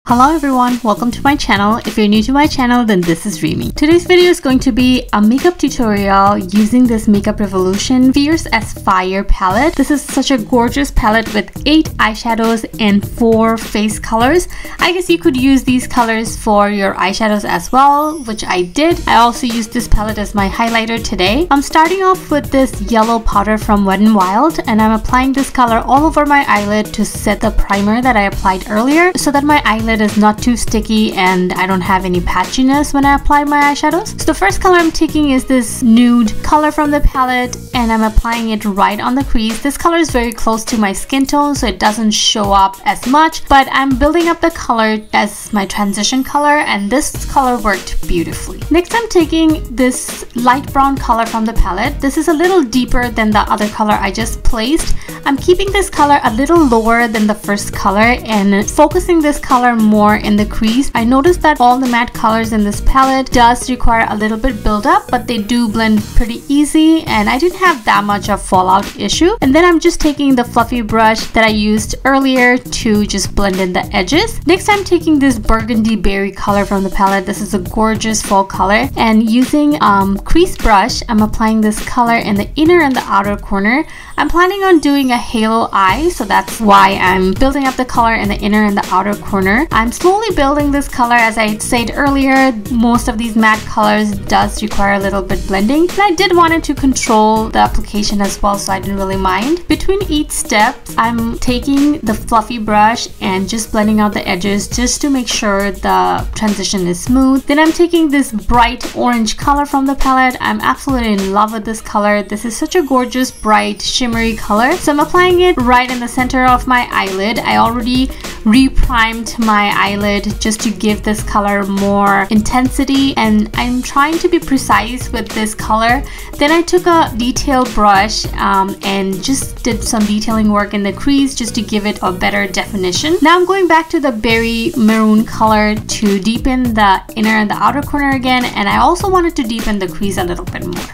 Hello everyone, welcome to my channel. If you're new to my channel, then this is Rimi. Today's video is going to be a makeup tutorial using this Makeup Revolution Fierce as Fire palette. This is such a gorgeous palette with 8 eyeshadows and 4 face colors. I guess you could use these colors for your eyeshadows as well, which I did. I also used this palette as my highlighter today. I'm starting off with this yellow powder from Wet n Wild, and I'm applying this color all over my eyelid to set the primer that I applied earlier so that my eyelid is not too sticky and I don't have any patchiness when I apply my eyeshadows. So the first color I'm taking is this nude color from the palette, and I'm applying it right on the crease. This color is very close to my skin tone, so it doesn't show up as much, but I'm building up the color as my transition color, and this color worked beautifully. Next, I'm taking this light brown color from the palette. This is a little deeper than the other color I just placed. I'm keeping this color a little lower than the first color and focusing this color more in the crease. I noticed that all the matte colors in this palette does require a little bit build up, but they do blend pretty easy, and I didn't have that much of fallout issue. And then I'm just taking the fluffy brush that I used earlier to just blend in the edges. Next, I'm taking this burgundy berry color from the palette. This is a gorgeous fall color, and using crease brush, I'm applying this color in the inner and the outer corner. I'm planning on doing a halo eye, so that's why I'm building up the color in the inner and the outer corner. I'm slowly building this color. As I said earlier, most of these matte colors does require a little bit blending, and I did want it to control the application as well, so I didn't really mind. Between each step, I'm taking the fluffy brush and just blending out the edges just to make sure the transition is smooth. Then I'm taking this bright orange color from the palette. I'm absolutely in love with this color. This is such a gorgeous, bright, shimmery color. So I'm applying it right in the center of my eyelid. I already re-primed my eyelid just to give this color more intensity, and I'm trying to be precise with this color. Then I took a detail brush and just did some detailing work in the crease just to give it a better definition. Now I'm going back to the berry maroon color to deepen the inner and the outer corner again, and I also wanted to deepen the crease a little bit more.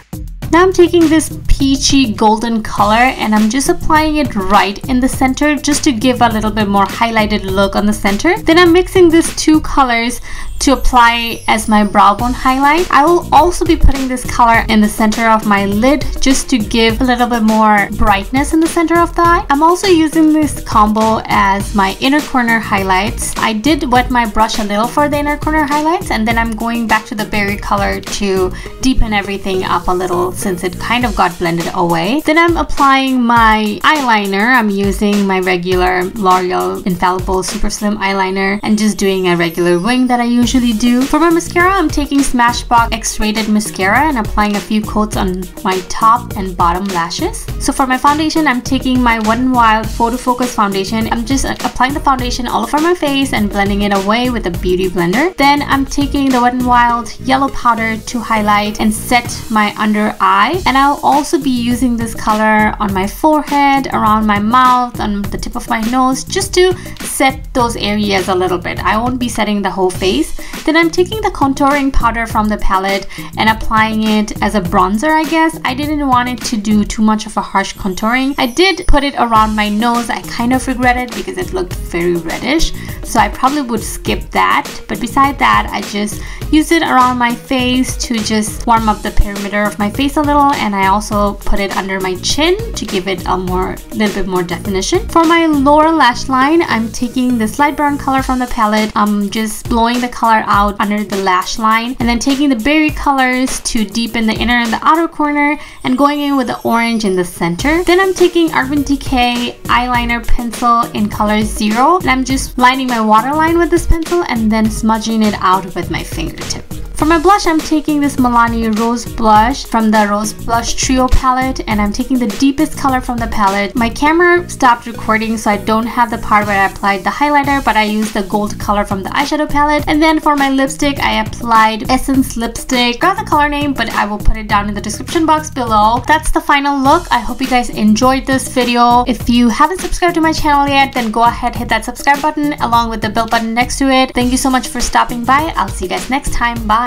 Now I'm taking this peachy golden color and I'm just applying it right in the center just to give a little bit more highlighted look on the center. Then I'm mixing these two colors to apply as my brow bone highlight. I will also be putting this color in the center of my lid just to give a little bit more brightness in the center of the eye. I'm also using this combo as my inner corner highlights. I did wet my brush a little for the inner corner highlights, and then I'm going back to the berry color to deepen everything up a little since it kind of got blended away. Then I'm applying my eyeliner. I'm using my regular L'Oreal Infallible Super Slim eyeliner and just doing a regular wing that I usually do. For my mascara, I'm taking Smashbox X-Rated mascara and applying a few coats on my top and bottom lashes. So for my foundation, I'm taking my Wet n Wild Photo Focus foundation. I'm just applying the foundation all over my face and blending it away with a beauty blender. Then I'm taking the Wet n Wild yellow powder to highlight and set my under eye. And I'll also be using this color on my forehead, around my mouth, on the tip of my nose, just to set those areas a little bit. I won't be setting the whole face. Then I'm taking the contouring powder from the palette and applying it as a bronzer, I guess. I didn't want it to do too much of a harsh contouring. I did put it around my nose. I kind of regret it because it looked very reddish, so I probably would skip that. But beside that, I just used it around my face to just warm up the perimeter of my face a little, and I also put it under my chin to give it a little bit more definition. For my lower lash line, I'm taking this light brown color from the palette. I'm just blowing the color out under the lash line, and then taking the berry colors to deepen the inner and the outer corner and going in with the orange in the center. Then I'm taking Urban Decay eyeliner pencil in color 0, and I'm just lining my waterline with this pencil and then smudging it out with my fingertip. For my blush, I'm taking this Milani Rose Blush from the Rose Blush Trio palette, and I'm taking the deepest color from the palette. My camera stopped recording, so I don't have the part where I applied the highlighter, but I used the gold color from the eyeshadow palette. And then for my lipstick, I applied Essence lipstick. Got the color name, but I will put it down in the description box below. That's the final look. I hope you guys enjoyed this video. If you haven't subscribed to my channel yet, then go ahead, hit that subscribe button along with the bell button next to it. Thank you so much for stopping by. I'll see you guys next time. Bye.